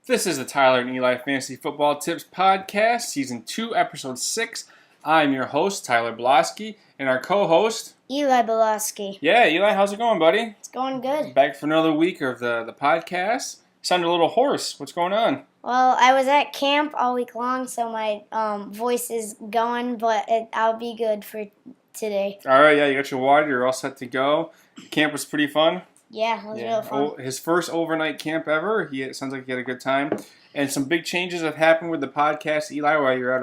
This is the Tyler and Eli Fantasy Football Tips Podcast, Season 2, Episode 6. I'm your host, Tyler Blosky, and our co-host... Eli Blosky. Yeah, Eli, how's it going, buddy? It's going good. Back for another week of the podcast. You sound a little hoarse. What's going on? Well, I was at camp all week long, so my voice is going, but I'll be good for today. All right, yeah, you got your water. You're all set to go. Camp was pretty fun. Yeah, it was real fun. His first overnight camp ever. It sounds like he had a good time. And some big changes have happened with the podcast, Eli, while you're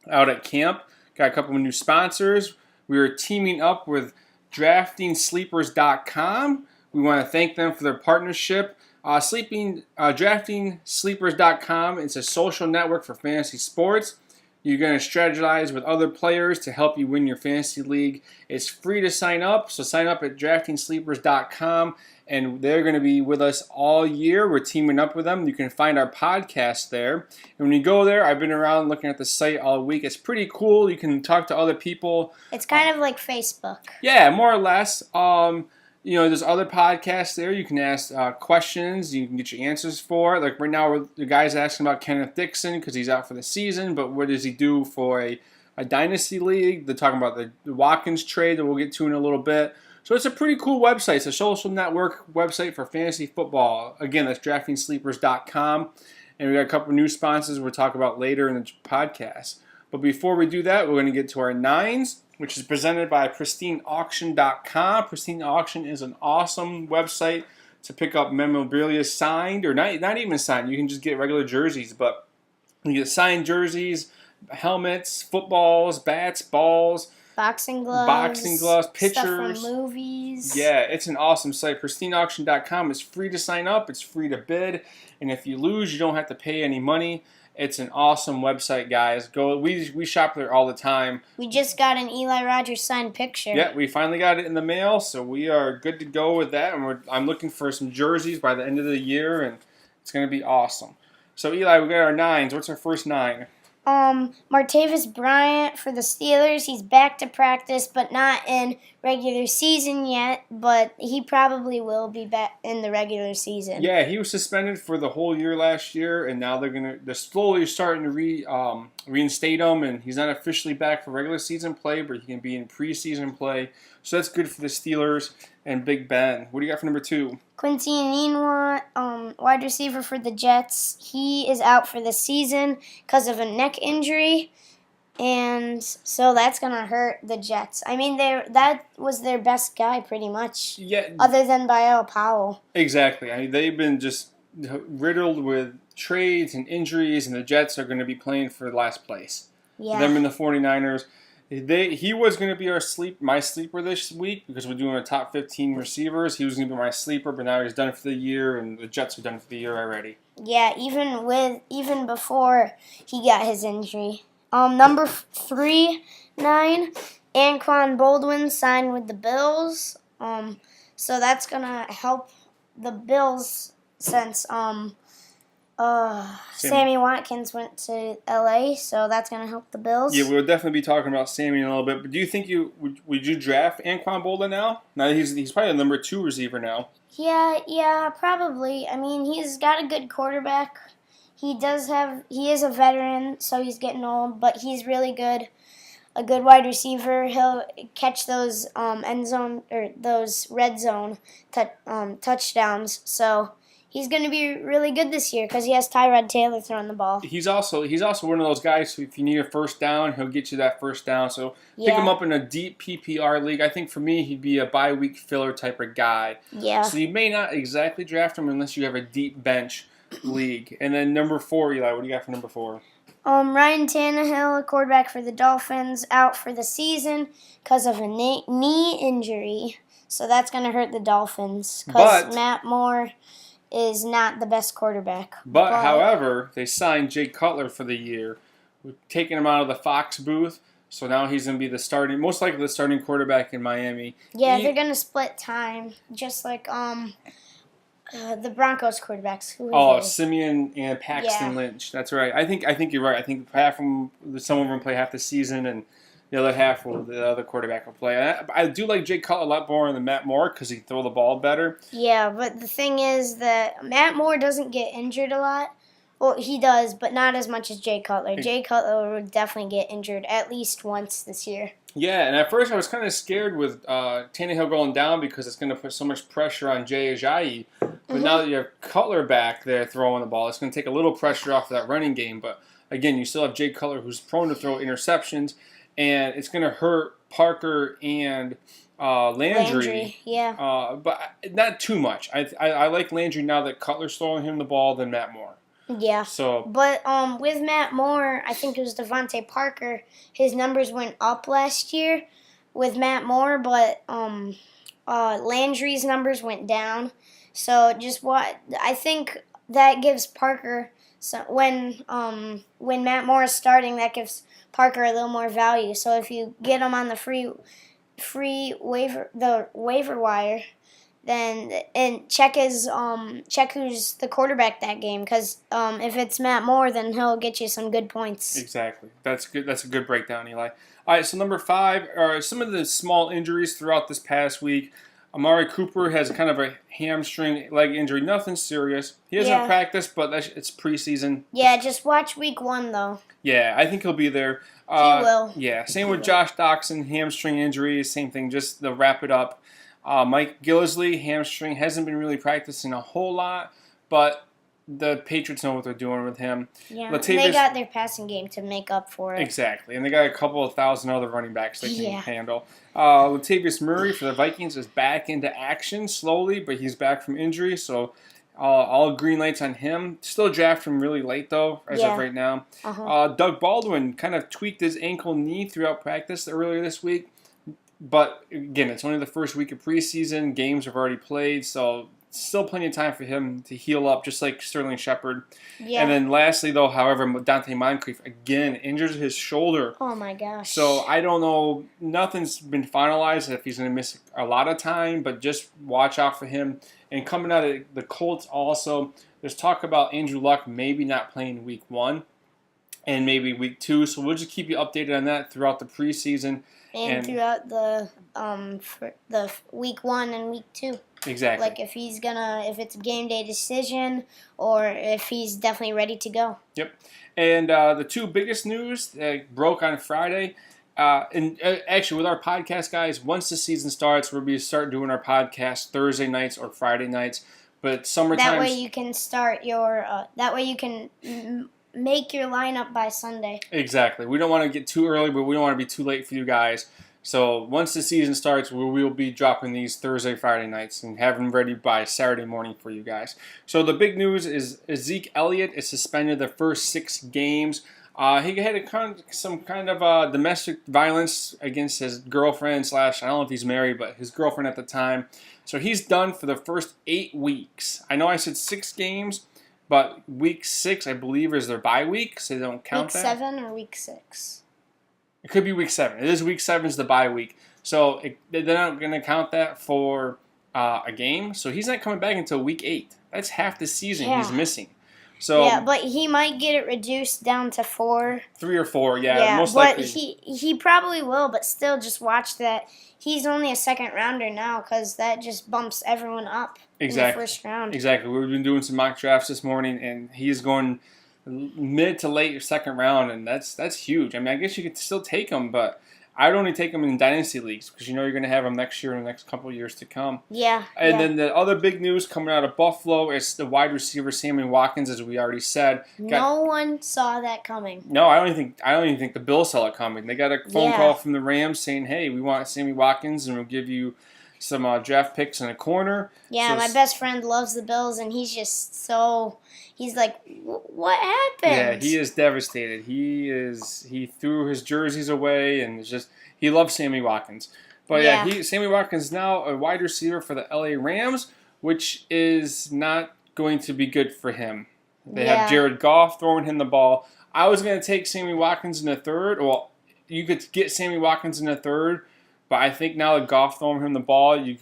out at camp. Got a couple of new sponsors. We are teaming up with DraftingSleepers.com. We want to thank them for their partnership. DraftingSleepers.com. It's a social network for fantasy sports. You're going to strategize with other players to help you win your fantasy league. It's free to sign up, so sign up at DraftingSleepers.com, and they're going to be with us all year. We're teaming up with them. You can find our podcast there. And when you go there, I've been around looking at the site all week. It's pretty cool. You can talk to other people. It's kind of like Facebook. Yeah, more or less. There's other podcasts there. You can ask questions. You can get your answers for. Like right now, the guy's asking about Kenneth Dixon because he's out for the season. But what does he do for a dynasty league? They're talking about the Watkins trade that we'll get to in a little bit. So it's a pretty cool website. It's a social network website for fantasy football. Again, that's DraftingSleepers.com. And we got a couple new sponsors we'll talk about later in the podcast. But before we do that, we're going to get to our nines, which is presented by PristineAuction.com. Pristine Auction is an awesome website to pick up memorabilia signed, or not even signed. You can just get regular jerseys, but you get signed jerseys, helmets, footballs, bats, balls, boxing gloves, pictures, stuff from movies. Yeah, it's an awesome site. PristineAuction.com is free to sign up. It's free to bid, and if you lose, you don't have to pay any money. It's an awesome website, guys. Go. We shop there all the time. We just got an Eli Rogers signed picture. Yeah, we finally got it in the mail, so we are good to go with that. And I'm looking for some jerseys by the end of the year, and it's going to be awesome. So, Eli, we got our nines. What's our first nine? Martavis Bryant for the Steelers. He's back to practice, but not in regular season yet. But he probably will be back in the regular season. Yeah, he was suspended for the whole year last year, and now they're slowly starting to reinstate him. And he's not officially back for regular season play, but he can be in preseason play. So that's good for the Steelers and Big Ben. What do you got for number two? Quincy Enunwa, wide receiver for the Jets. He is out for the season because of a neck injury, and so that's going to hurt the Jets. I mean, that was their best guy pretty much, other than Bilal Powell. Exactly. I mean, they've been just riddled with trades and injuries, and the Jets are going to be playing for last place. Yeah. Them and the 49ers. He was going to be my sleeper this week because we're doing our top 15 receivers. He was going to be my sleeper, but now he's done for the year, and the Jets are done for the year already. Yeah, even before he got his injury. Number 9, Anquan Boldin signed with the Bills. So that's gonna help the Bills since Sammy Watkins went to LA, so that's going to help the Bills. Yeah, we'll definitely be talking about Sammy in a little bit. But do you think would you draft Anquan Boldin now? Now he's probably the number 2 receiver now. Yeah, probably. I mean, he's got a good quarterback. He is a veteran, so he's getting old, but he's really good. A good wide receiver. He'll catch those end zone or those red zone touchdowns. So he's going to be really good this year because he has Tyrod Taylor throwing the ball. He's also one of those guys who, if you need a first down, he'll get you that first down. So pick him up in a deep PPR league. I think for me, he'd be a bye-week filler type of guy. Yeah. So you may not exactly draft him unless you have a deep bench league. And then number 4, Eli, what do you got for number 4? Ryan Tannehill, a quarterback for the Dolphins, out for the season because of a knee injury. So that's going to hurt the Dolphins because Matt Moore is not the best quarterback. But however, they signed Jay Cutler for the year, taking him out of the Fox booth. So now he's going to be most likely the starting quarterback in Miami. Yeah, they're going to split time, just like the Broncos quarterbacks. Simeon and Paxton Lynch. That's right. I think you're right. I think some of them play half the season, and The other half the other quarterback will play. I do like Jay Cutler a lot more than Matt Moore because he throw the ball better. Yeah, but the thing is that Matt Moore doesn't get injured a lot. Well, he does, but not as much as Jay Cutler. Jay Cutler would definitely get injured at least once this year. Yeah, and at first I was kind of scared with Tannehill going down because it's going to put so much pressure on Jay Ajayi. But now that you have Cutler back there throwing the ball, it's going to take a little pressure off of that running game. But again, you still have Jay Cutler who's prone to throw interceptions, and it's going to hurt Parker and Landry. Yeah. But not too much. I like Landry now that Cutler's throwing him the ball than Matt Moore. Yeah. So, but with Matt Moore, I think it was Devontae Parker. His numbers went up last year with Matt Moore, but Landry's numbers went down. So I think that gives Parker when Matt Moore is starting, that gives Parker a little more value. So if you get him on the free waiver wire, then and check who's the quarterback that game, because if it's Matt Moore, then he'll get you some good points. Exactly. That's good. That's a good breakdown, Eli. All right, so number 5 are some of the small injuries throughout this past week. Amari Cooper has kind of a hamstring leg injury. Nothing serious. He hasn't practiced, but it's preseason. Yeah, just watch week 1, though. Yeah, I think he'll be there. He will. Yeah, same with Josh Doxson, hamstring injury. Same thing, just to wrap it up. Mike Gillislee, hamstring, hasn't been really practicing a whole lot, but the Patriots know what they're doing with him. Yeah, and they got their passing game to make up for it. Exactly, and they got a couple of thousand other running backs they can handle. Latavius Murray for the Vikings is back into action slowly, but he's back from injury, so all green lights on him. Still draft him really late, though, as of right now. Doug Baldwin kind of tweaked his ankle knee throughout practice earlier this week. But, again, it's only the first week of preseason. Games have already played, so still plenty of time for him to heal up, just like Sterling Shepard. Yeah. And then lastly, though, however, Dante Moncrief, again, injures his shoulder. Oh, my gosh. So, I don't know. Nothing's been finalized if he's going to miss a lot of time, but just watch out for him. And coming out of the Colts also, there's talk about Andrew Luck maybe not playing week 1 and maybe week 2. So, we'll just keep you updated on that throughout the preseason. And throughout the week 1 and week 2. Exactly. Like if it's a game day decision, or if he's definitely ready to go. Yep. And the 2 biggest news that broke on Friday, and actually with our podcast, guys, once the season starts, we'll be start doing our podcast Thursday nights or Friday nights. But summertime. That way you can start your. That way you can. Make your lineup by Sunday. Exactly. We don't want to get too early, but we don't want to be too late for you guys. So once the season starts, we will be dropping these Thursday, Friday nights and have them ready by Saturday morning for you guys. So the big news is Zeke Elliott is suspended the first 6 games. He had some kind of domestic violence against his girlfriend / I don't know if he's married, but his girlfriend at the time. So he's done for the first 8 weeks. I know I said 6 games. But week 6, I believe, is their bye week, so they don't count that. Week 7 or week 6? It could be week 7. It is week 7 is the bye week. So they're not going to count that for a game. So he's not coming back until week 8. That's half the season he's missing. So yeah, but he might get it reduced down to 4. 3 or 4, most likely. But he probably will, but still just watch that. He's only a second rounder now because that just bumps everyone up in the first round. Exactly. We've been doing some mock drafts this morning, and he's going mid to late second round, and that's huge. I mean, I guess you could still take him, but I'd only take him in dynasty leagues because you're going to have him next year and the next couple of years to come. Yeah. And then the other big news coming out of Buffalo is the wide receiver Sammy Watkins, as we already said. No one saw that coming. No, I don't even think the Bills saw it coming. They got a phone call from the Rams saying, "Hey, we want Sammy Watkins, and we'll give you some draft picks in a corner." Yeah, so my best friend loves the Bills, and he's just so. He's like, what happened? Yeah, he is devastated. He threw his jerseys away, and it's just he loves Sammy Watkins. But Sammy Watkins is now a wide receiver for the LA Rams, which is not going to be good for him. They have Jared Goff throwing him the ball. I was going to take Sammy Watkins in the 3rd. Well, you could get Sammy Watkins in the 3rd. But I think now that Goff throwing him the ball, he's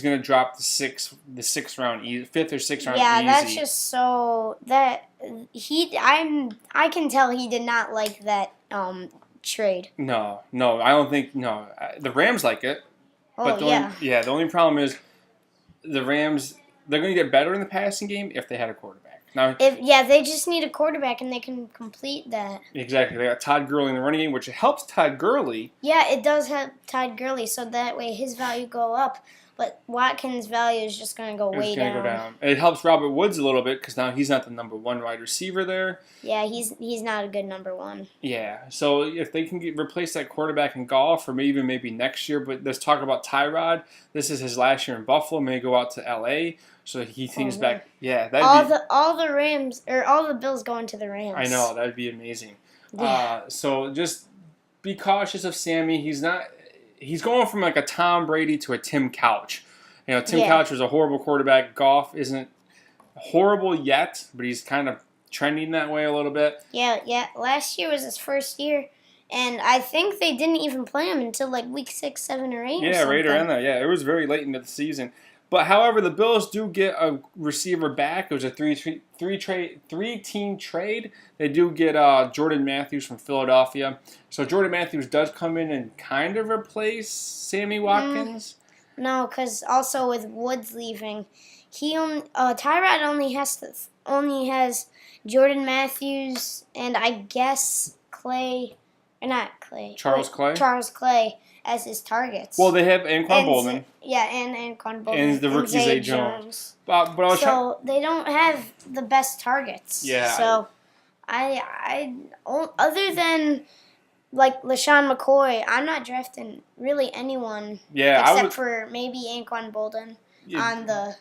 going to drop the 6th round, 5th or 6th round. Yeah, easy. That's just so that I can tell he did not like that trade. No, I don't think no. The Rams like it, but Oh yeah. the only problem is the Rams. They're going to get better in the passing game if they had a quarterback. Now, They just need a quarterback and they can complete that. exactly, they got Todd Gurley in the running game, which helps Todd Gurley. Yeah, it does help Todd Gurley, so that way his value go up. But Watkins' value is just going to go way down. Go down. It helps Robert Woods a little bit because now he's not the number one wide receiver there. Yeah, he's not a good number one. Yeah, so if they can replace that quarterback in Goff, or maybe next year, but let's talk about Tyrod. This is his last year in Buffalo. May go out to L.A. so he thinks back. Yeah, all the Rams or all the Bills going to the Rams. I know that'd be amazing. Yeah. So just be cautious of Sammy. He's going from like a Tom Brady to a Tim Couch. You know, Tim Couch was a horrible quarterback. Goff isn't horrible yet, but he's kind of trending that way a little bit. Yeah. Last year was his first year, and I think they didn't even play him until like week 6, 7, or 8. Yeah, right around there. Yeah, it was very late into the season. But however, the Bills do get a receiver back. It was a three-team trade. They do get Jordan Matthews from Philadelphia. So Jordan Matthews does come in and kind of replace Sammy Watkins. No, because also with Woods leaving, Tyrod only has Jordan Matthews and I guess Charles Clay as his targets. Well, they have Anquan Boldin. Yeah, and Anquan Boldin. And the rookie Zay Jones. But they don't have the best targets. Yeah. So I other than like LaShawn McCoy, I'm not drafting really anyone. Yeah, except for maybe Anquan Boldin on the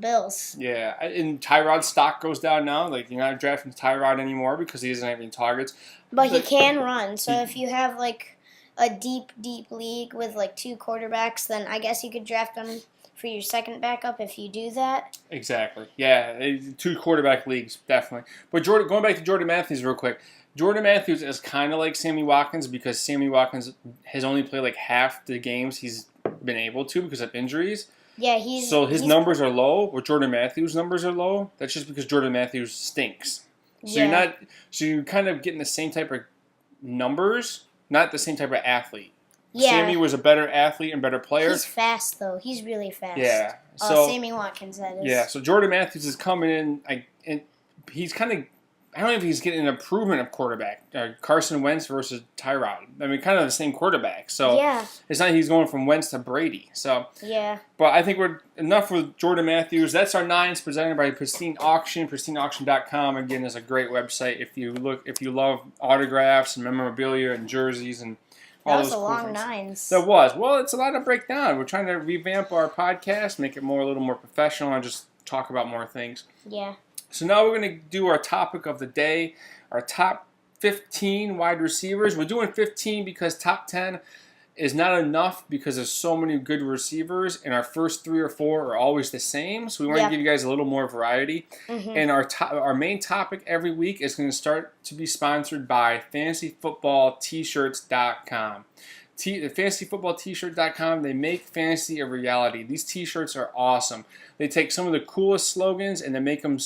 Bills. Yeah, and Tyrod's stock goes down now. Like, you're not drafting Tyrod anymore because he doesn't have any targets. But he can run. So if you have like a deep league with like 2 quarterbacks, then I guess you could draft him for your second backup if you do that. Exactly. Yeah, 2 quarterback leagues, definitely. But going back to Jordan Matthews real quick. Jordan Matthews is kind of like Sammy Watkins because Sammy Watkins has only played like half the games he's been able to because of injuries. Yeah, his numbers are low, or Jordan Matthews' numbers are low. That's just because Jordan Matthews stinks. So you're kind of getting the same type of numbers, not the same type of athlete. Yeah. Sammy was a better athlete and better player. He's fast though. He's really fast. Yeah. So Sammy Watkins, that is. Yeah. So Jordan Matthews is coming in, and he's kind of. I don't know if he's getting an improvement of quarterback. Carson Wentz versus Tyrod. I mean, kind of the same quarterback. So it's not he's going from Wentz to Brady. So yeah. But I think we're enough with Jordan Matthews. That's our 9s presented by Pristine Auction. PristineAuction.com again is a great website if you love autographs and memorabilia and jerseys and all those. That was a long things. 9s. That was. Well, it's a lot to break down. We're trying to revamp our podcast, make it a little more professional, and just talk about more things. Yeah. So now we're going to do our topic of the day, our top 15 wide receivers. We're doing 15 because top 10 is not enough because there's so many good receivers, and our first 3 or 4 are always the same. So we want to give you guys a little more variety. Mm-hmm. And our main topic every week is going to start to be sponsored by FantasyFootballT-shirts.com. FantasyFootballT-shirt.com, they make fantasy a reality. These T-shirts are awesome. They take some of the coolest slogans and they make them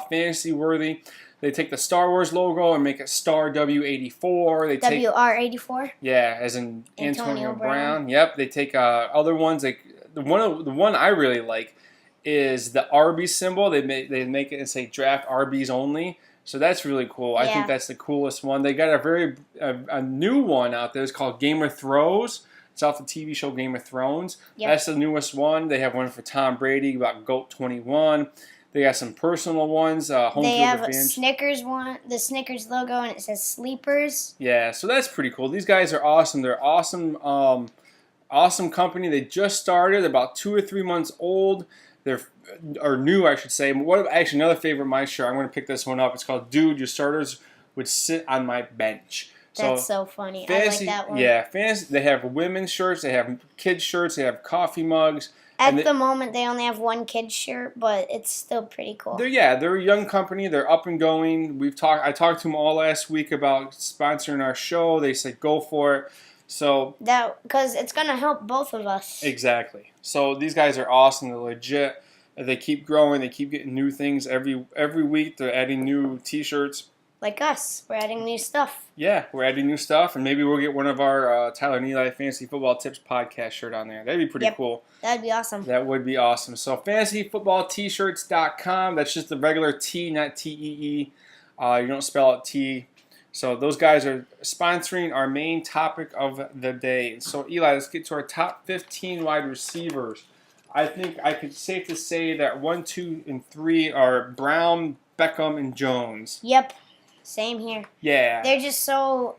fantasy worthy. They take the Star Wars logo and make it Star W84. They take WR84. Yeah, as in Antonio Brown. Yep. They take other ones like the one I really like is the Arby's symbol. They make it and say draft Arby's only. So that's really cool. I think that's the coolest one. They got a new one out there. It's called Game of Thrones. It's off the TV show Game of Thrones. Yep. That's the newest one. They have one for Tom Brady about GOAT 21. They got some personal ones. They have a Snickers one, the Snickers logo, and it says Sleepers. Yeah, so that's pretty cool. These guys are awesome. They're awesome, awesome company. They just started, about 2 or 3 months old. Or new, I should say. Actually, another favorite of my shirt. I'm going to pick this one up. It's called "Dude, Your Starters Would Sit on My Bench." That's so funny. I like that one. Yeah, fantasy. They have women's shirts. They have kids shirts. They have coffee mugs. At the moment, they only have one kid's shirt, but it's still pretty cool. They're a young company. They're up and going. I talked to them all last week about sponsoring our show. They said go for it. So because it's gonna help both of us. Exactly. So these guys are awesome. They're legit. They keep growing. They keep getting new things every week. They're adding new T-shirts. like us. We're adding new stuff. Yeah, we're adding new stuff, and maybe we'll get one of our Tyler and Eli Fantasy Football Tips podcast shirt on there. That'd be pretty cool. That'd be awesome. That would be awesome. So fantasyfootballtshirts.com. That's just the regular T, not T-E-E. You don't spell out T. So those guys are sponsoring our main topic of the day. So Eli, let's get to our top 15 wide receivers. I think I could safe to say that 1, 2, and 3 are Brown, Beckham, and Jones. Yep. Same here. Yeah. They're so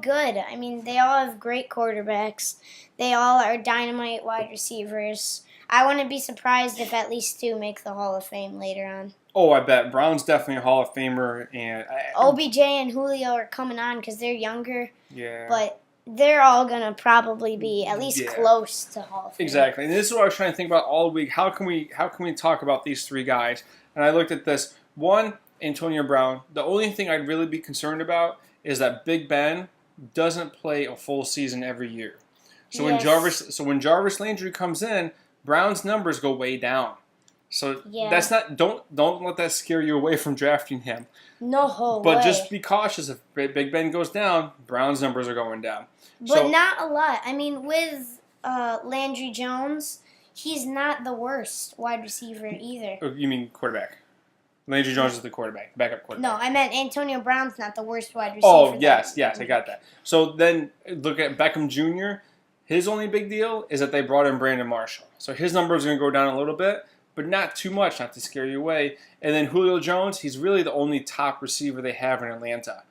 good. I mean, they all have great quarterbacks. They all are dynamite wide receivers. I wouldn't be surprised if at least 2 make the Hall of Fame later on. Oh, I bet. Brown's definitely a Hall of Famer. And OBJ and Julio are coming on because they're younger. Yeah. But they're all going to probably be at least close to Hall of Fame. Exactly. And this is what I was trying to think about all week. How can we talk about these 3 guys? And I looked at this. 1, Antonio Brown. The only thing I'd really be concerned about is that Big Ben doesn't play a full season every year. So when Jarvis Landry comes in, Brown's numbers go way down. So that's not don't let that scare you away from drafting him. No way. But just be cautious. If Big Ben goes down, Brown's numbers are going down. But not a lot. I mean, with Landry Jones, he's not the worst wide receiver either. You mean quarterback? Landry Jones is the quarterback, backup quarterback. No, I meant Antonio Brown's not the worst wide receiver. Oh, yes, I got that. So then look at Beckham Jr. His only big deal is that they brought in Brandon Marshall. So his numbers are going to go down a little bit, but not too much, not to scare you away. And then Julio Jones, he's really the only top receiver they have in Atlanta.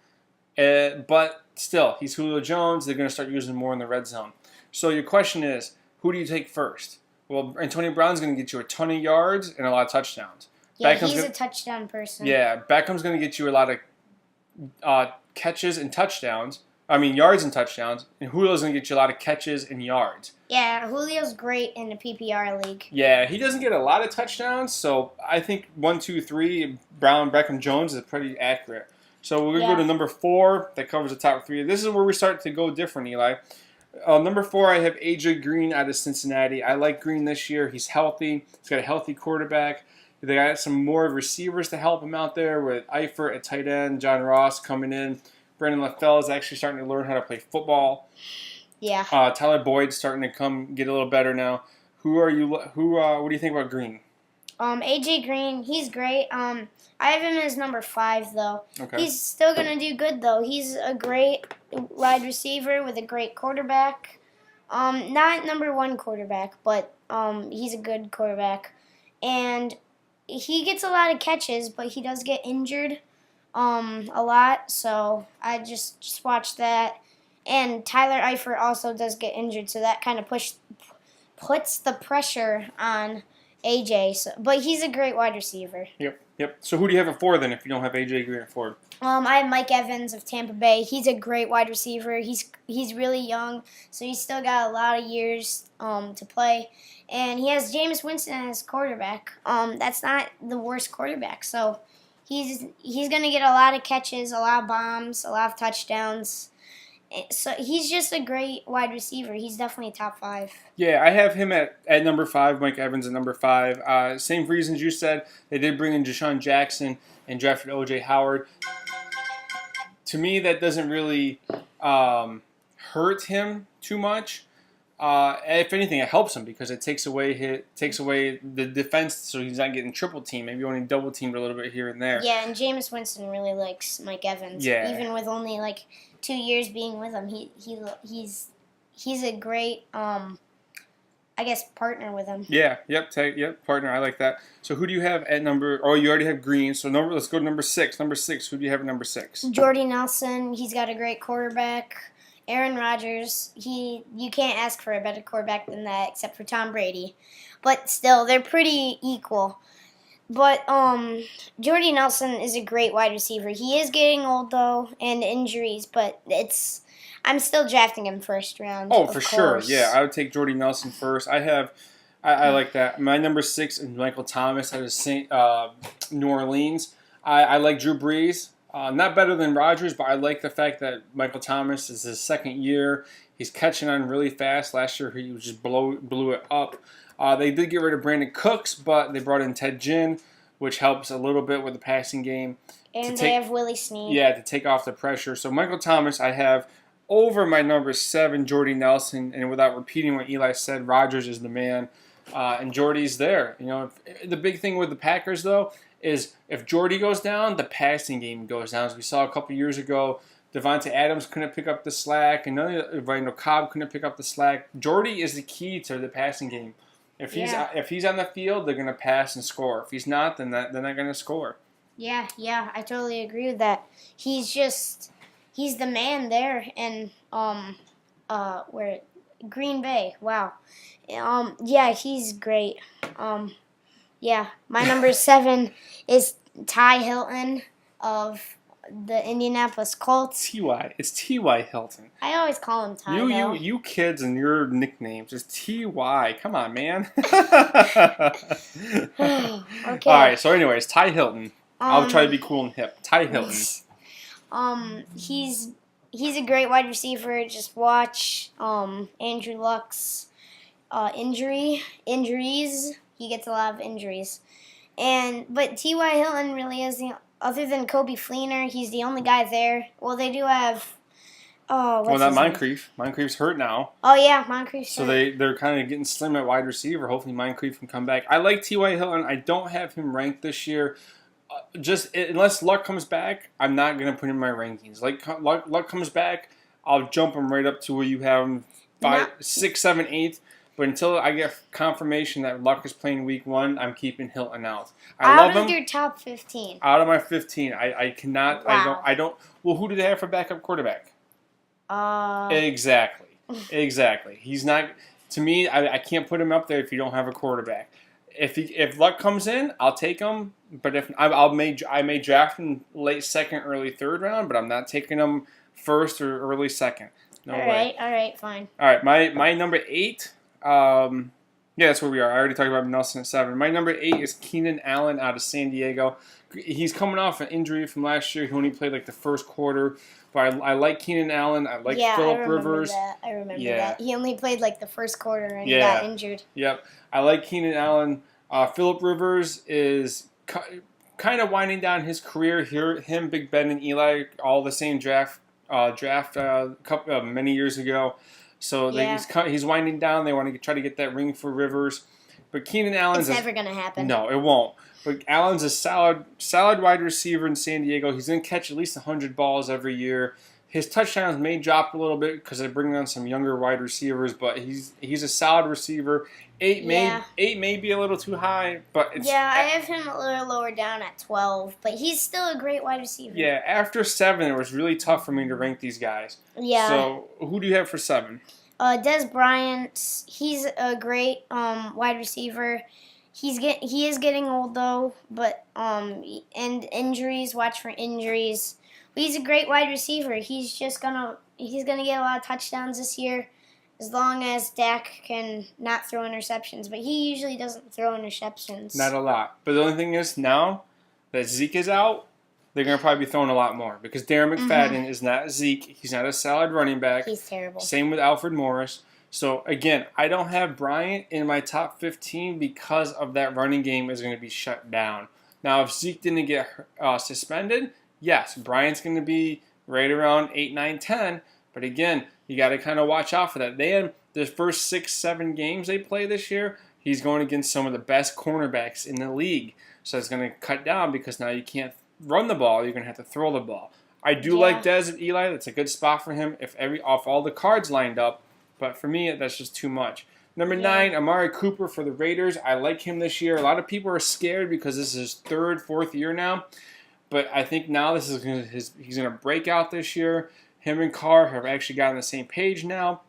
But still, he's Julio Jones. They're going to start using more in the red zone. So your question is, who do you take first? Well, Antonio Brown's going to get you a ton of yards and a lot of touchdowns. Yeah, he's a touchdown person. Yeah, Beckham's going to get you a lot of catches and touchdowns. I mean, yards and touchdowns. And Julio's going to get you a lot of catches and yards. Yeah, Julio's great in the PPR league. Yeah, he doesn't get a lot of touchdowns, so I think 1, 2, 3, Brown, Beckham, Jones is pretty accurate. So we're going to go to number 4. That covers the top 3. This is where we start to go different, Eli. Number 4, I have A.J. Green out of Cincinnati. I like Green this year. He's healthy. He's got a healthy quarterback. They got some more receivers to help him out there with Eifert at tight end, John Ross coming in. Brandon LaFell is actually starting to learn how to play football. Yeah. Tyler Boyd's starting to get a little better now. What do you think about Green? AJ Green, he's great. I have him as number 5 though. Okay. He's still gonna do good though. He's a great wide receiver with a great quarterback. Not number 1 quarterback, but he's a good quarterback. And he gets a lot of catches, but he does get injured a lot, so I just watch that. And Tyler Eifert also does get injured, so that kind of puts the pressure on AJ. But he's a great wide receiver. Yep. So who do you have at 4 then if you don't have AJ Green at 4? I have Mike Evans of Tampa Bay. He's a great wide receiver. He's really young, so he's still got a lot of years to play. And he has Jameis Winston as quarterback. That's not the worst quarterback. So he's going to get a lot of catches, a lot of bombs, a lot of touchdowns. So he's just a great wide receiver. He's definitely top 5. Yeah, I have him at number 5, Mike Evans at number 5. Same reasons you said. They did bring in Deshaun Jackson and drafted O.J. Howard. To me, that doesn't really hurt him too much. If anything, it helps him because it takes away the defense, so he's not getting triple teamed. Maybe only double teamed a little bit here and there. Yeah, and Jameis Winston really likes Mike Evans. Yeah. Even with only 2 years being with him, he's a great partner with him. Yeah. Yep. Partner. I like that. So who do you have at number? Oh, you already have Green. So let's go to number 6. Number 6. Who do you have at number 6? Jordy Nelson. He's got a great quarterback. Aaron Rodgers, you can't ask for a better quarterback than that except for Tom Brady. But still, they're pretty equal. But Jordy Nelson is a great wide receiver. He is getting old, though, and injuries, but I'm still drafting him first round. Oh, for sure. Yeah, I would take Jordy Nelson first. I like that. My number 6 is Michael Thomas out of New Orleans. I like Drew Brees. Not better than Rodgers, but I like the fact that Michael Thomas is his 2nd year. He's catching on really fast. Last year, he just blew it up. They did get rid of Brandon Cooks, but they brought in Ted Ginn, which helps a little bit with the passing game. And they have Willie Snead. Yeah, to take off the pressure. So Michael Thomas, I have over my number 7, Jordy Nelson, and without repeating what Eli said, Rodgers is the man, and Jordy's there. The big thing with the Packers though is if Jordy goes down, the passing game goes down. As we saw a couple years ago, Devontae Adams couldn't pick up the slack, and Randall Cobb couldn't pick up the slack. Jordy is the key to the passing game. If he's on the field, they're gonna pass and score. If he's not, then they're not gonna score. Yeah, I totally agree with that. He's the man there, and where Green Bay. Wow. Yeah, he's great. Yeah, my number 7 is Ty Hilton of the Indianapolis Colts. T.Y. It's T.Y. Hilton. I always call him Ty. You kids and your nicknames. It's T.Y. Come on, man. Okay. All right. So, anyways, Ty Hilton. I'll try to be cool and hip. Ty Hilton. He's a great wide receiver. Just watch Andrew Luck's injuries. He gets a lot of injuries, but T.Y. Hilton really is other than Kobe Fleener, he's the only guy there. Well, they do have. Not Moncrief. Moncrief's hurt now. Oh yeah, Moncrief's so hurt. they're kind of getting slim at wide receiver. Hopefully Moncrief can come back. I like T.Y. Hilton. I don't have him ranked this year. Unless Luck comes back, I'm not going to put him in my rankings. Luck comes back, I'll jump him right up to where you have him 5, 6, 7, 8. But until I get confirmation that Luck is playing week 1, I'm keeping Hilton out. I love him. Out of your top 15. Out of my 15. I cannot. Wow. I don't. Well, who do they have for backup quarterback? Exactly. He's not. To me, I can't put him up there if you don't have a quarterback. If Luck comes in, I'll take him. But if I may draft him late second, early third round, but I'm not taking him first or early second. No way. All right, fine. All right, my number 8. Yeah, that's where we are. I already talked about Nelson at 7. My number 8 is Keenan Allen out of San Diego. He's coming off an injury from last year. He only played like the first quarter. But I like Keenan Allen. I like Phillip Rivers. I remember that. He only played like the first quarter and he got injured. Yep. I like Keenan Allen. Phillip Rivers is kind of winding down his career here. Him, Big Ben, and Eli, all the same draft many years ago. So he's winding down. They want to try to get that ring for Rivers. But Keenan Allen's... It's never going to happen. No, it won't. But Allen's a solid wide receiver in San Diego. He's going to catch at least 100 balls every year. His touchdowns may drop a little bit because they're bringing on some younger wide receivers, but he's a solid receiver. 8 may be a little too high, but it's... Yeah, I have him a little lower down at 12, but he's still a great wide receiver. Yeah, after 7, it was really tough for me to rank these guys. Yeah. So, who do you have for 7? Des Bryant, he's a great wide receiver. He is getting old though, but and injuries. Watch for injuries. But he's a great wide receiver. He's gonna get a lot of touchdowns this year, as long as Dak can not throw interceptions. But he usually doesn't throw interceptions. Not a lot. But the only thing is, now that Zeke is out, they're going to probably be throwing a lot more. Because Darren McFadden is not Zeke. He's not a solid running back. He's terrible. Same with Alfred Morris. So, again, I don't have Bryant in my top 15 because of that running game is going to be shut down. Now, if Zeke didn't get suspended, yes, Bryant's going to be right around 8, 9, 10. But, again, you got to kind of watch out for that. They had the first 6, 7 games they play this year. He's going against some of the best cornerbacks in the league. So, it's going to cut down because now you can't run the ball, you're going to have to throw the ball. I do like Dez and Eli. That's a good spot for him if all the cards lined up. But for me, that's just too much. Number 9, Amari Cooper for the Raiders. I like him this year. A lot of people are scared because this is his 3rd, 4th year now. But I think now he's going to break out this year. Him and Carr have actually gotten on the same page now.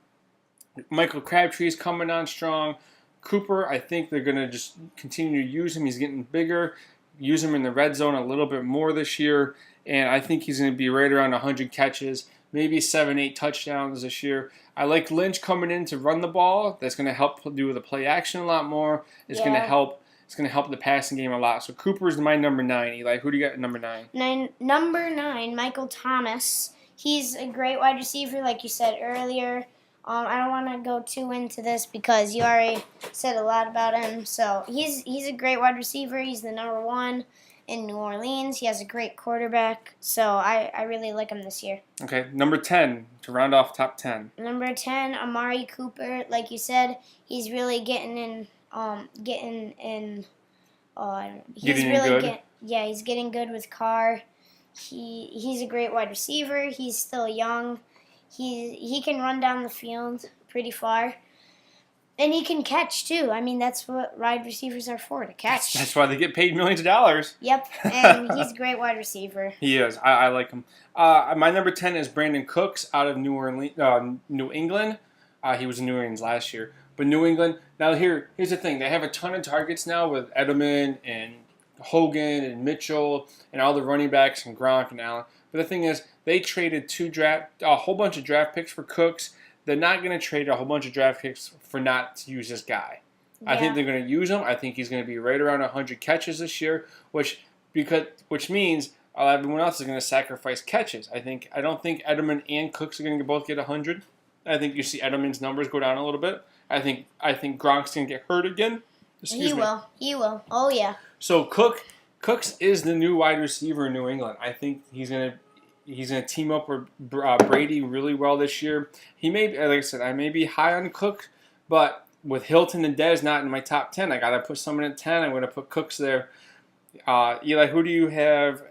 Michael Crabtree is coming on strong. Cooper, I think they're going to just continue to use him. He's getting bigger. Use him in the red zone a little bit more this year, and I think he's going to be right around 100 catches, maybe 7, 8 touchdowns this year. I like Lynch coming in to run the ball. That's going to help do the play action a lot more. It's going to help. It's going to help the passing game a lot. So Cooper is my number 9. Eli, who do you got at number 9? Number 9, Michael Thomas. He's a great wide receiver, like you said earlier. I don't want to go too into this because you already said a lot about him. So he's a great wide receiver. He's the number 1 in New Orleans. He has a great quarterback. So I really like him this year. Okay, number 10 to round off top 10. Number 10, Amari Cooper. Like you said, he's really getting in. He's getting good with Carr. He's a great wide receiver. He's still young. He can run down the field pretty far. And he can catch too. I mean, that's what wide receivers are for, to catch. That's why they get paid millions of dollars. Yep, and he's a great wide receiver. He is. I like him. My number 10 is Brandon Cooks out of New England. He was in New Orleans last year. But New England, now here's the thing. They have a ton of targets now with Edelman and Hogan and Mitchell and all the running backs and Gronk and Allen. But the thing is, they traded a whole bunch of draft picks for Cooks. They're not going to trade a whole bunch of draft picks for not to use this guy. Yeah. I think they're going to use him. I think he's going to be right around 100 catches this year, which means everyone else is going to sacrifice catches. I don't think Edelman and Cooks are going to both get 100. I think you see Edelman's numbers go down a little bit. I think Gronk's going to get hurt again. He will. Oh yeah. So Cooks is the new wide receiver in New England. I think he's gonna team up with Brady really well this year. He may, like I said, I may be high on Cook, but with Hilton and Dez not in my top 10, I gotta put someone at 10. I'm gonna put Cooks there. Eli, who do you have?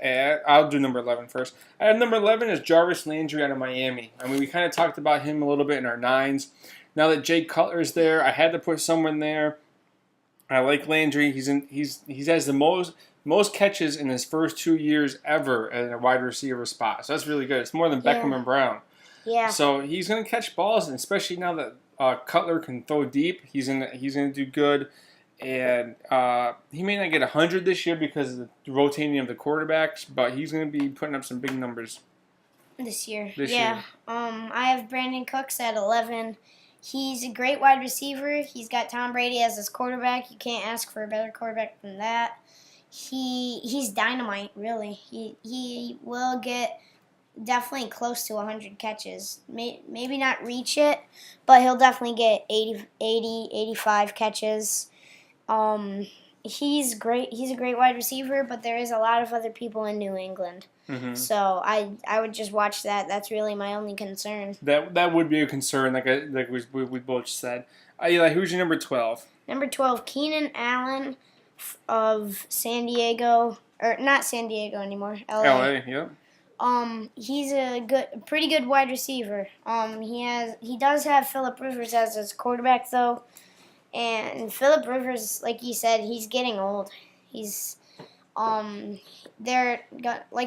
I'll do number 11 first. I have number 11 is Jarvis Landry out of Miami. I mean, we kind of talked about him a little bit in our 9s. Now that Jay Cutler's there, I had to put someone there. I like Landry. He has the most catches in his first 2 years ever in a wide receiver spot. So that's really good. It's more than Beckham and Brown. Yeah. So he's going to catch balls, and especially now that Cutler can throw deep, he's gonna do good. And he may not get 100 this year because of the rotating of the quarterbacks, but he's going to be putting up some big numbers this year. Yeah. I have Brandon Cooks at 11. He's a great wide receiver. He's got Tom Brady as his quarterback. You can't ask for a better quarterback than that. He's dynamite, really. He will get definitely close to 100 catches. Maybe not reach it, but he'll definitely get 80, 85 catches. He's great. He's a great wide receiver, but there is a lot of other people in New England. Mm-hmm. So I would just watch that. That's really my only concern. That would be a concern, like we both said. Eli, who's your number 12? Number 12, Keenan Allen of San Diego, or not San Diego anymore, LA. LA, yep. He's a pretty good wide receiver. He does have Phillip Rivers as his quarterback though, and Phillip Rivers, like you said, he's getting old. He's like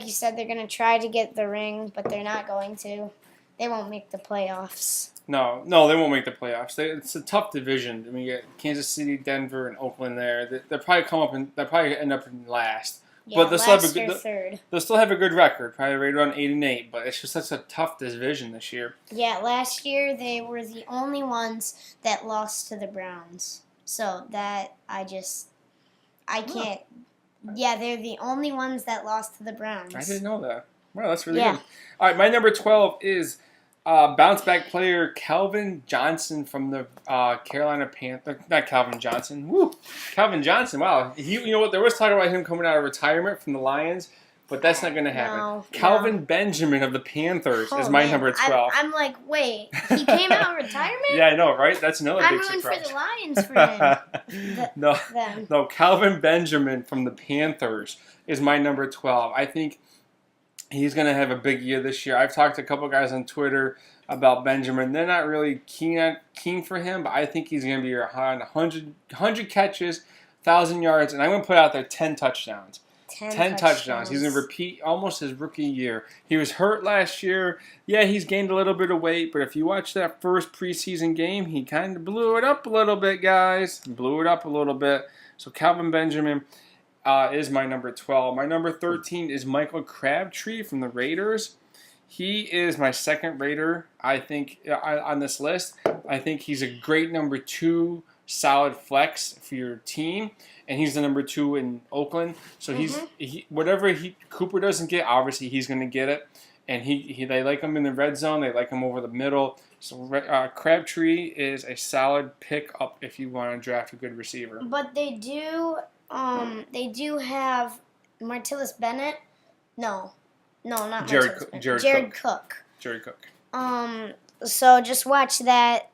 you said, they're gonna try to get the ring, but they're not going to. They won't make the playoffs. No, they won't make the playoffs. It's a tough division. I mean, you get Kansas City, Denver, and Oakland there. They'll probably end up in last. Yeah, but third. They'll still have a good record, probably right around 8-8. But it's just such a tough division this year. Yeah, last year they were the only ones that lost to the Browns. So that I can't. Yeah, they're the only ones that lost to the Browns. I didn't know that. Wow, that's really good. All right, my number 12 is bounce back player Calvin Johnson from the Carolina Panthers. Not Calvin Johnson. Woo! Calvin Johnson. Wow. You know what? There was talk about him coming out of retirement from the Lions, but that's not going to happen. Calvin Benjamin of the Panthers is my number 12. I'm like, wait, he came out of retirement? Yeah, I know, right? That's another big surprise. I'm rooting for the Lions for him. No, Calvin Benjamin from the Panthers is my number 12. I think he's going to have a big year this year. I've talked to a couple guys on Twitter about Benjamin. They're not really keen for him, but I think he's going to be around 100 catches, 1,000 yards, and I'm going to put out there 10 touchdowns. 10 touchdowns. He's going to repeat almost his rookie year. He was hurt last year. Yeah, he's gained a little bit of weight, but if you watch that first preseason game, he kind of blew it up a little bit, guys. Blew it up a little bit. So Calvin Benjamin is my number 12. My number 13 is Michael Crabtree from the Raiders. He is my second Raider, I think, on this list. I think he's a great number 2 solid flex for your team, and he's the number 2 in Oakland. So whatever Cooper doesn't get, obviously he's going to get it. And they like him in the red zone. They like him over the middle. So Crabtree is a solid pickup if you want to draft a good receiver. But they do have Martellus Bennett. No, not Jared Martellus Bennett. Jared Cook. Jared Cook. So just watch that.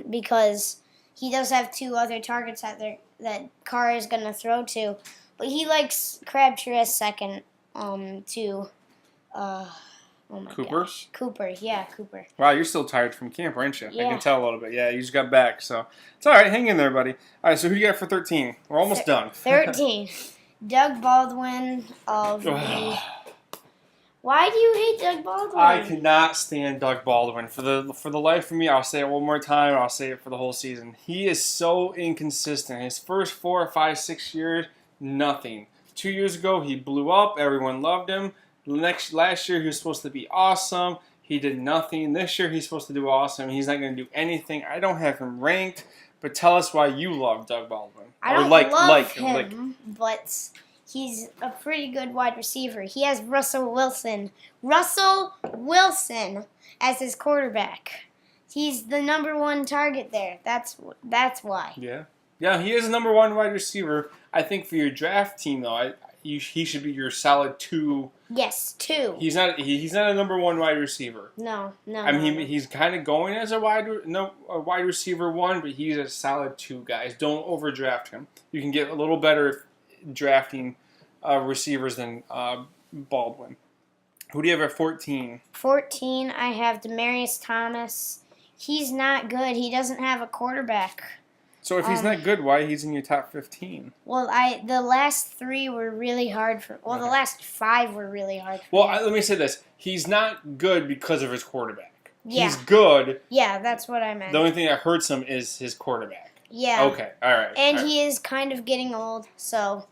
Because he does have 2 other targets that Carr is gonna throw to, but he likes Crabtree as second. To. Oh my Cooper's? God. Cooper, yeah, Cooper. Wow, you're still tired from camp, aren't you? Yeah. I can tell a little bit. Yeah, you just got back, so it's all right. Hang in there, buddy. All right, so who do you got for 13? We're almost done. 13. Doug Baldwin of the... Why do you hate Doug Baldwin? I cannot stand Doug Baldwin. For the life of me, I'll say it one more time, and I'll say it for the whole season. He is so inconsistent. His first 4, 5, 6 years, nothing. 2 years ago, he blew up. Everyone loved him. Last year, he was supposed to be awesome. He did nothing. This year, he's supposed to do awesome. He's not going to do anything. I don't have him ranked, but tell us why you love Doug Baldwin. I don't love him, but he's a pretty good wide receiver. He has Russell Wilson as his quarterback. He's the number 1 target there. That's why. Yeah, he is the number 1 wide receiver. I think for your draft team, though, he should be your solid 2. Yes, 2. He's not a number 1 wide receiver. No. I mean, he's kind of going as a wide receiver 1, but he's a solid 2, guys. Don't overdraft him. You can get a little better drafting receivers than Baldwin. Who do you have at 14? 14, I have Demaryius Thomas. He's not good. He doesn't have a quarterback. So if he's not good, why he's in your top 15? Well, the last 3 were really hard for. Well, the last 5 were really hard. Let me say this: he's not good because of his quarterback. Yeah. He's good. Yeah, that's what I meant. The only thing that hurts him is his quarterback. Yeah. Okay. All right. And he is kind of getting old, so.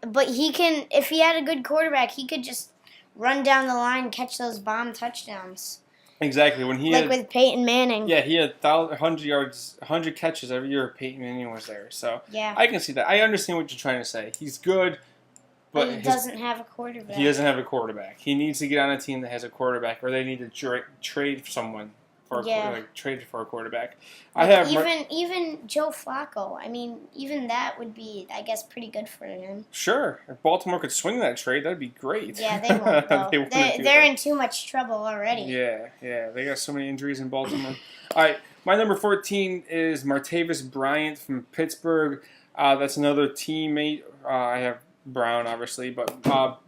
But he can, if he had a good quarterback, he could just run down the line and catch those bomb touchdowns. Exactly. When he with Peyton Manning. Yeah, he had 100 yards, 100 catches every year. Peyton Manning was there, so yeah. I can see that. I understand what you're trying to say. He's good, but he doesn't have a quarterback. He doesn't have a quarterback. He needs to get on a team that has a quarterback, or they need to trade someone for trade for a quarterback. Even Joe Flacco. I mean, even that would be, I guess, pretty good for him. Sure, if Baltimore could swing that trade, that'd be great. Yeah, they won't though. They're in too much trouble already. Yeah, they got so many injuries in Baltimore. All right, my number 14 is Martavis Bryant from Pittsburgh. That's another teammate. I have Brown, obviously, but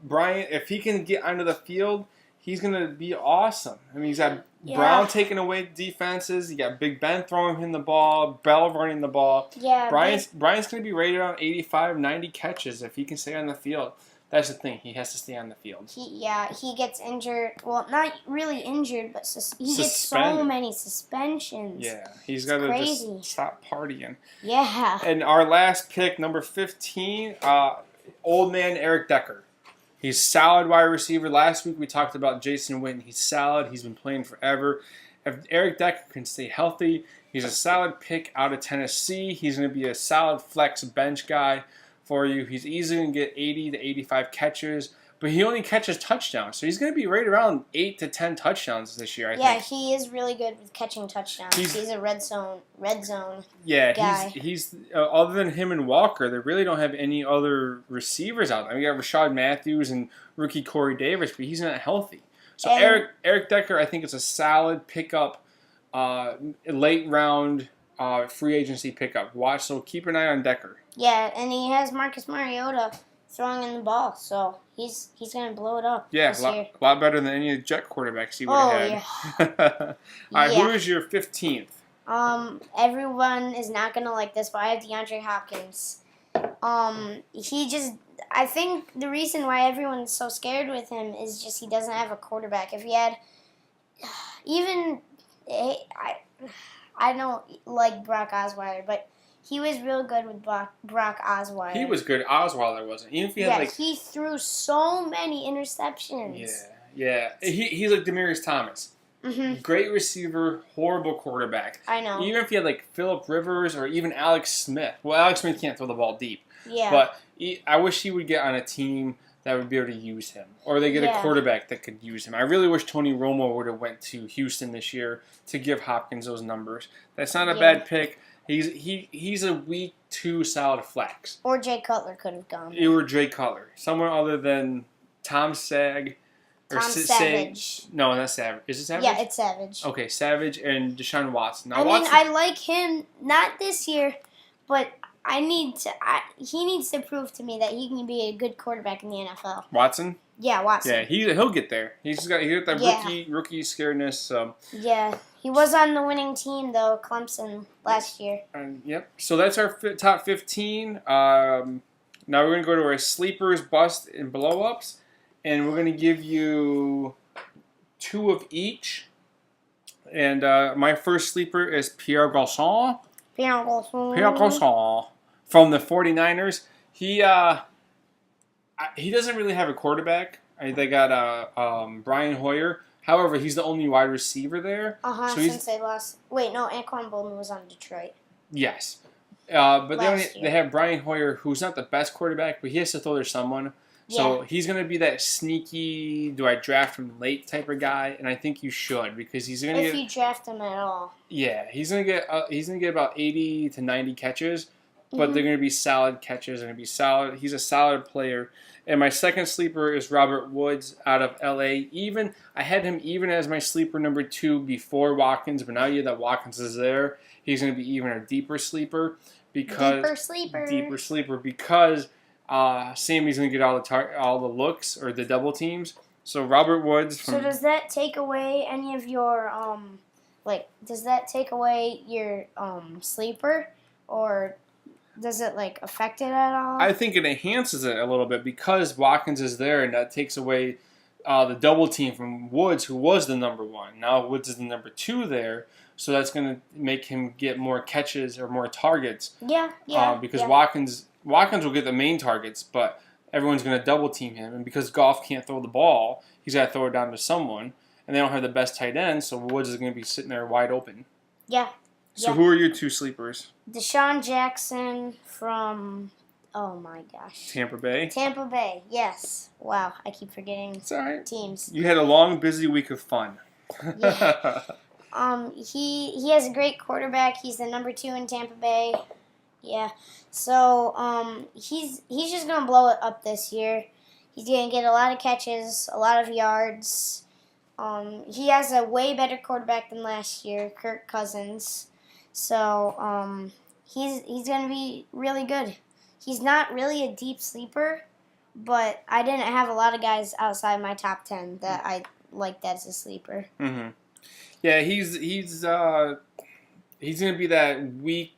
Bryant, if he can get onto the field, he's going to be awesome. I mean, he's got Brown taking away defenses. You got Big Ben throwing him the ball, Bell running the ball. Yeah, Bryant's going to be rated around 85, 90 catches if he can stay on the field. That's the thing. He has to stay on the field. He gets injured. Well, not really injured, but he gets so many suspensions. Yeah, he's got to just stop partying. Yeah. And our last pick, number 15, old man Eric Decker. He's solid wide receiver. Last week we talked about Jason Witten. He's solid. He's been playing forever. If Eric Decker can stay healthy, he's a solid pick out of Tennessee. He's going to be a solid flex bench guy for you. He's easily going to get 80 to 85 catches, but he only catches touchdowns. So he's going to be right around 8 to 10 touchdowns this year, I think. Yeah, he is really good with catching touchdowns. He's a red zone guy. He's other than him and Walker, they really don't have any other receivers out there. We got Rashad Matthews and rookie Corey Davis, but he's not healthy. So Eric Decker, I think it's a solid pickup, late round free agency pickup. So keep an eye on Decker. Yeah, and he has Marcus Mariota throwing in the ball, so he's going to blow it up. Yeah, a lot better than any of the Jet quarterbacks he would have had. Yeah. All right, who is your 15th? Everyone is not going to like this, but I have DeAndre Hopkins. I think the reason why everyone's so scared with him is just he doesn't have a quarterback. If he had, I don't like Brock Osweiler, but he was real good with Brock Osweiler. He was good. Osweiler wasn't. Even if he had he threw so many interceptions. Yeah. He's like Demaryius Thomas. Mm-hmm. Great receiver, horrible quarterback. I know. Even if you had like Phillip Rivers or even Alex Smith. Well, Alex Smith can't throw the ball deep. Yeah. But I wish he would get on a team that would be able to use him, or they get a Yeah. quarterback that could use him. I really wish Tony Romo would have went to Houston this year to give Hopkins those numbers. That's not a Yeah. bad pick. He's a week 2 solid flex. Or Jay Cutler could have gone. You were Dre Cutler, someone other than Tom Sag. Tom Savage. No, that's Savage. Is it Savage? Yeah, it's Savage. Okay, Savage and Deshaun Watson. Now, I mean, Watson, I like him, not this year, but he needs to prove to me that he can be a good quarterback in the NFL. Watson? Yeah, Watson. Yeah, he'll get there. He's got that Yeah. rookie scaredness. So. Yeah, he was on the winning team though, Clemson last year. Yep. So that's our top 15. Now we're gonna go to our sleepers, bust, and blow ups, and we're gonna give you 2 of each. And my first sleeper is Pierre Garçon. Pierre Garçon from the 49ers. He doesn't really have a quarterback. They got Brian Hoyer. However, he's the only wide receiver there. So since they lost. Wait, no, Anquan Bolden was on Detroit. Yes. But Last they year. have Brian Hoyer, who's not the best quarterback, but he has to throw to someone. So he's going to be that sneaky, do I draft him late type of guy? And I think you should, because he's going to If get... you draft him at all. Yeah, he's going to get about 80 to 90 catches, but they're going to be solid catches. They're going to be solid. He's a solid player. And my second sleeper is Robert Woods out of LA. I had him even as my sleeper number 2 before Watkins, but now that Watkins is there, he's going to be even a deeper sleeper because Deeper sleeper. because Sammy's going to get all the looks or the double teams. So Robert Woods. So does that take away any of your does that take away your sleeper, or does it affect it at all? I think it enhances it a little bit because Watkins is there, and that takes away the double team from Woods, who was the number 1. Now Woods is the number 2 there, so that's going to make him get more catches or more targets. Yeah. Because Watkins will get the main targets, but everyone's going to double team him, and because Goff can't throw the ball, he's got to throw it down to someone, and they don't have the best tight end, so Woods is going to be sitting there wide open. Yeah. So who are your 2 sleepers? Deshaun Jackson from, oh my gosh. Tampa Bay? Tampa Bay, yes. Wow, I keep forgetting It's all right. teams. You had a long, busy week of fun. Yeah. He has a great quarterback. He's the number 2 in Tampa Bay. Yeah. So, he's just going to blow it up this year. He's going to get a lot of catches, a lot of yards. He has a way better quarterback than last year, Kirk Cousins. So, he's going to be really good. He's not really a deep sleeper, but I didn't have a lot of guys outside my top 10 that I liked as a sleeper. Mm-hmm. Yeah, he's going to be that weak.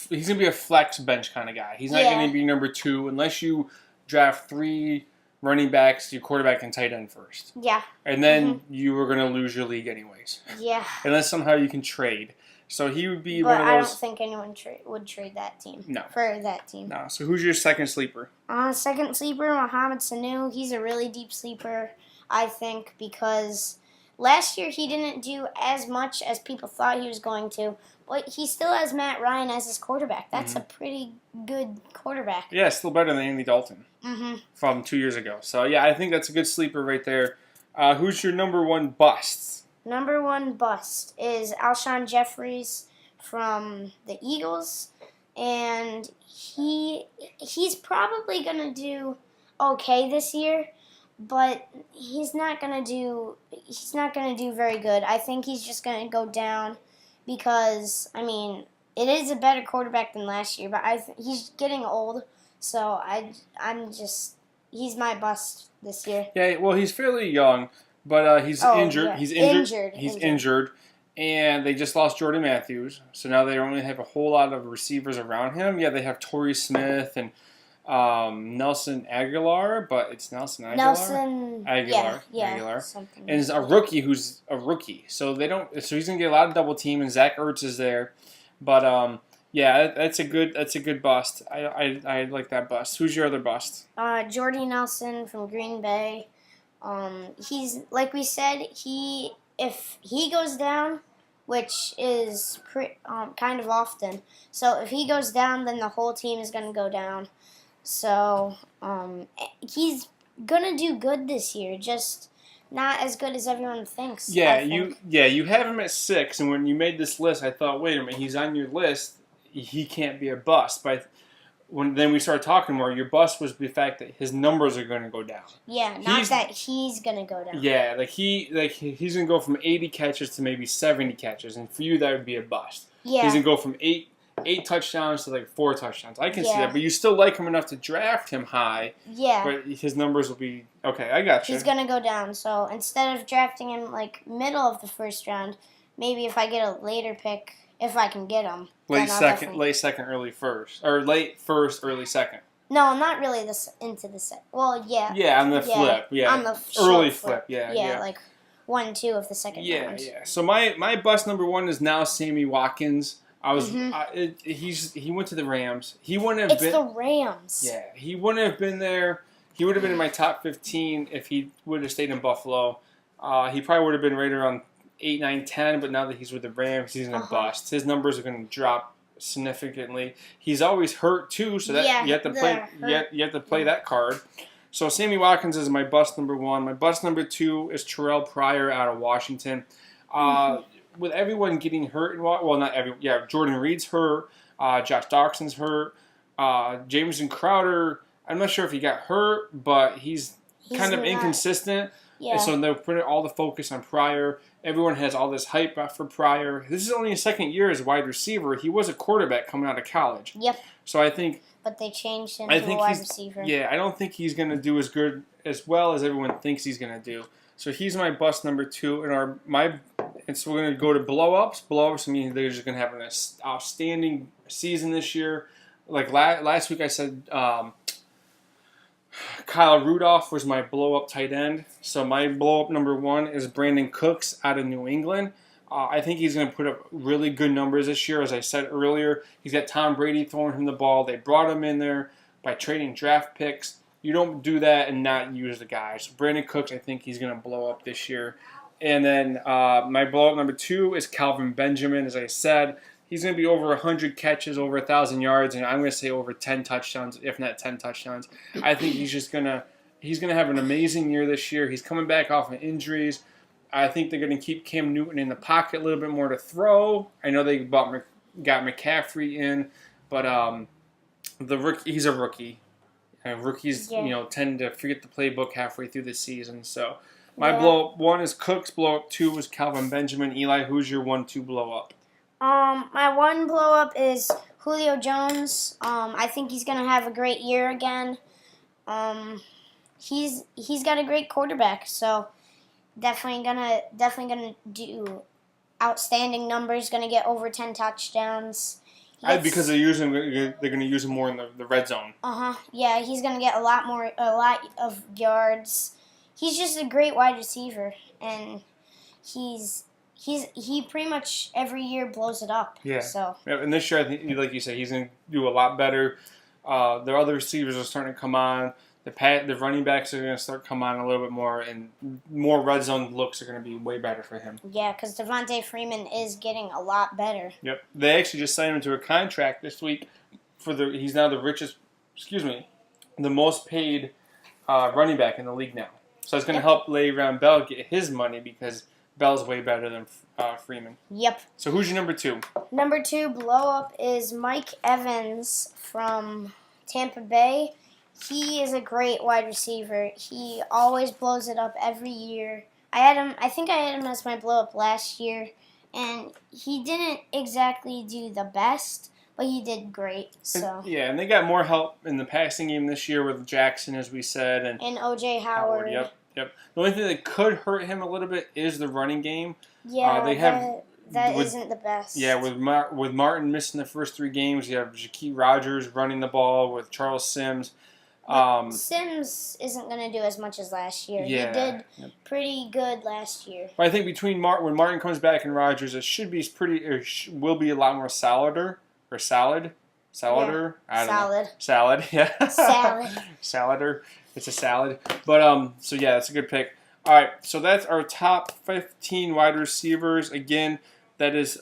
He's going to be a flex bench kind of guy. He's not going to be number 2 unless you draft 3 running backs, your quarterback, and tight end first. Yeah. And then you were going to lose your league anyways. Yeah. Unless somehow you can trade. So he would be but one of those. I don't think anyone would trade that team. No. For that team. No. So who's your second sleeper? Second sleeper, Mohamed Sanu. He's a really deep sleeper, I think, because last year he didn't do as much as people thought he was going to. But he still has Matt Ryan as his quarterback. That's a pretty good quarterback. Yeah, still better than Andy Dalton from 2 years ago. So, yeah, I think that's a good sleeper right there. Who's your number 1 bust? Number 1 bust is Alshon Jeffries from the Eagles. And he's probably going to do okay this year. But he's not going to do very good. I think he's just going to go down. Because, I mean, it is a better quarterback than last year, but he's getting old, so he's my bust this year. Yeah, well, he's fairly young, but he's injured. Yeah. He's injured, and they just lost Jordan Matthews, so now they don't really have a whole lot of receivers around him. Yeah, they have Torrey Smith and Nelson Aguilar, but it's Nelson Aguilar. Aguilar. Something. And it's a rookie who's a rookie, so they don't. So he's gonna get a lot of double team, and Zach Ertz is there, but yeah, that's a good bust. I like that bust. Who's your other bust? Jordy Nelson from Green Bay. He's like we said. If he goes down, which is kind of often. So if he goes down, then the whole team is gonna go down. So he's gonna do good this year. Just not as good as everyone thinks. Yeah, I think. you have him at 6, and when you made this list, I thought, wait a minute, he's on your list. He can't be a bust. But then we started talking more, your bust was the fact that his numbers are going to go down. Yeah, not that he's gonna go down. Yeah, he's gonna go from 80 catches to maybe 70 catches, and for you that would be a bust. Yeah. He's gonna go from eight touchdowns to like 4 touchdowns. I can see Yeah. that, but you still like him enough to draft him high. Yeah. But his numbers will be okay. I got you. He's gonna go down. So instead of drafting him like middle of the first round, maybe if I get a later pick, if I can get him. late then I'll second, definitely- late second, early first, or late first, early second. No, I'm not really into the set. Well, yeah. Yeah, on the flip. Yeah, On the early short flip. Yeah, Yeah, like 1, 2 of the second Yeah, round. yeah. So my bust number 1 is now Sammy Watkins. I was Mhm. he went to the Rams. He wouldn't have It's been. the Rams. Yeah, he wouldn't have been there. He would have been in my top 15 if he would have stayed in Buffalo. He probably would have been right around 8, 9, 10. But now that he's with the Rams, he's gonna bust. His numbers are gonna drop significantly. He's always hurt too, so that Yeah, you have to play. they're You have to play that card. So Sammy Watkins is my bust number 1. My bust number 2 is Terrell Pryor out of Washington. With everyone getting hurt, well, not everyone. Yeah, Jordan Reed's hurt. Josh Doxson's hurt. Jameson Crowder, I'm not sure if he got hurt, but he's kind of not- inconsistent. Yeah. And so they're putting all the focus on Pryor. Everyone has all this hype for Pryor. This is only his second year as a wide receiver. He was a quarterback coming out of college. Yep. So I think But they changed him I to a think wide he's receiver. yeah. I don't think he's gonna do as well as everyone thinks he's gonna do. So he's my bust number 2, and so we're gonna go to blow ups. Blow ups mean they're just gonna have an outstanding season this year. Like last week, I said Kyle Rudolph was my blow up tight end. So my blow up number 1 is Brandon Cooks out of New England. I think he's going to put up really good numbers this year. As I said earlier, he's got Tom Brady throwing him the ball. They brought him in there by trading draft picks. You don't do that and not use the guy. So Brandon Cooks, I think he's going to blow up this year. And then my blow up number 2 is Calvin Benjamin. As I said, he's going to be over 100 catches, over 1,000 yards, and I'm going to say over 10 touchdowns, if not 10 touchdowns. I think he's going to have an amazing year this year. He's coming back off of injuries. I think they're going to keep Cam Newton in the pocket a little bit more to throw. I know they got McCaffrey in, but he's a rookie. And rookies, tend to forget the playbook halfway through the season. So my blow up 1 is Cooks. Blow up 2 was Calvin Benjamin. Eli, who's your 1, 2 blow up? My 1 blow up is Julio Jones. I think he's gonna have a great year again. He's got a great quarterback, so definitely gonna do outstanding numbers. Gonna get over 10 touchdowns. Because they're going to use him more in the red zone. Yeah, he's gonna get a lot of yards. He's just a great wide receiver, and he pretty much every year blows it up. Yeah. So. Yeah, and this year, I think, like you said, he's going to do a lot better. Their other receivers are starting to come on. The running backs are going to start come on a little bit more, and more red zone looks are going to be way better for him. Yeah, because Devontae Freeman is getting a lot better. Yep. They actually just signed him to a contract this week. He's now the most paid running back in the league now. So it's going to help Le'Veon Bell get his money because Bell's way better than Freeman. Yep. So who's your number 2? Number 2 blow up is Mike Evans from Tampa Bay. He is a great wide receiver. He always blows it up every year. I think I had him as my blow up last year, and he didn't exactly do the best, but he did great. So. And they got more help in the passing game this year with Jackson, as we said, and O.J. Howard. Yep. The only thing that could hurt him a little bit is the running game. Yeah, they have that isn't the best. Yeah, with Martin missing the first 3 games, you have Shaquille Rogers running the ball with Charles Sims. Sims isn't going to do as much as last year. Yeah, he did pretty good last year. But I think between when Martin comes back and Rogers, it should be will be a lot more salad. Yeah. I don't know. Salad. Salad, yeah. Salad. Salader. It's a salad. But so yeah, that's a good pick. All right, so that's our top 15 wide receivers. Again, that is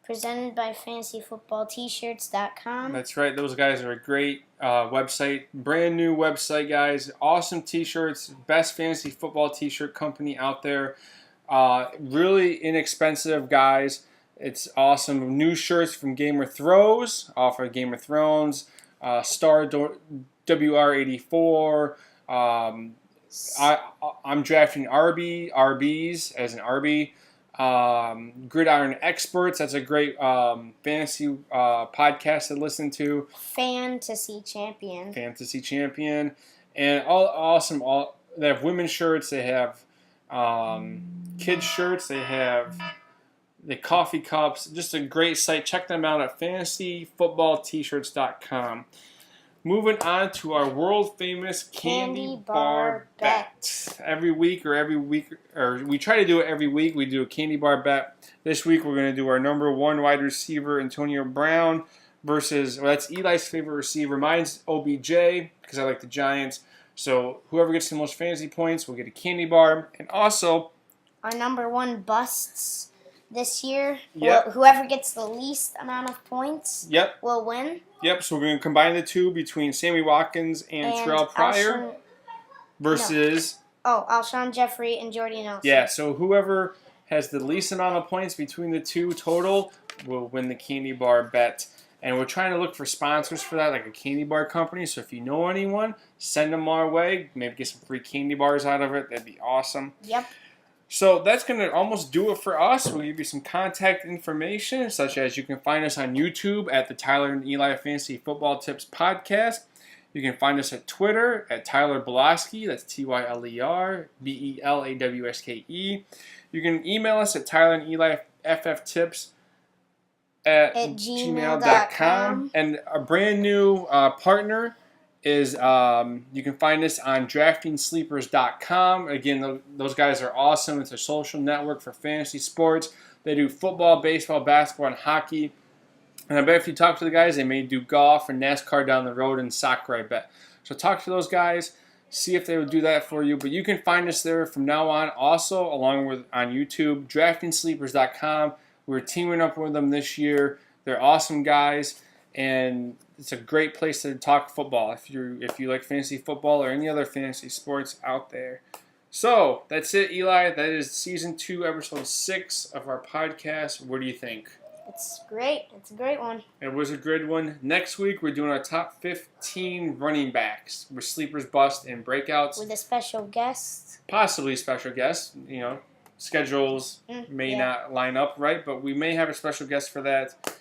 presented by FantasyFootballT-shirts.com. That's right. Those guys are a great website. Brand new website, guys. Awesome T-shirts. Best fantasy football T-shirt company out there. Really inexpensive, guys. It's awesome. New shirts from Gamer Throws, off of Game of Thrones. Star WR84. I'm drafting RBs as an RB. Gridiron Experts, that's a great fantasy podcast to listen to. Fantasy Champion. And awesome. They have women's shirts. They have kids shirts. They have the coffee cups. Just a great site. Check them out at fantasyfootballtshirts.com. Moving on to our world famous candy bar bet. Every week, or we try to do it every week. We do a candy bar bet. This week we're going to do our number one wide receiver, Antonio Brown, versus, well, that's Eli's favorite receiver. Mine's OBJ because I like the Giants. So whoever gets the most fantasy points will get a candy bar. And also, our number one busts this year. Yep. Whoever gets the least amount of points will win. Yep, so we're going to combine the two between Sammy Watkins and Terrell Pryor versus... Alshon Jeffrey and Jordy Nelson. Yeah, so whoever has the least amount of points between the two total will win the candy bar bet. And we're trying to look for sponsors for that, like a candy bar company. So if you know anyone, send them our way. Maybe get some free candy bars out of it. That'd be awesome. Yep. So that's going to almost do it for us. We'll give you some contact information, such as you can find us on YouTube at the Tyler and Eli Fantasy Football Tips Podcast. You can find us at Twitter at Tyler Belawski. That's TYLER BELAWSKE. You can email us at Tyler and Eli FFTips at gmail.com. And a brand new partner is you can find us on DraftingSleepers.com. Again, those guys are awesome. It's a social network for fantasy sports. They do football, baseball, basketball, and hockey. And I bet if you talk to the guys, they may do golf and NASCAR down the road and soccer, I bet. So talk to those guys, see if they would do that for you. But you can find us there from now on. Also, along with on YouTube, DraftingSleepers.com. We're teaming up with them this year. They're awesome guys, and it's a great place to talk football if you like fantasy football or any other fantasy sports out there. So that's it, Eli. That is season 2, episode 6 of our podcast. What do you think? It's great. It's a great one. It was a good one. Next week we're doing our top 15 running backs with sleepers, bust, and breakouts. With a special guest. Possibly a special guest. You know, schedules may not line up right, but we may have a special guest for that.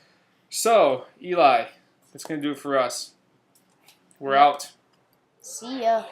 So, Eli, that's going to do it for us. We're out. See ya.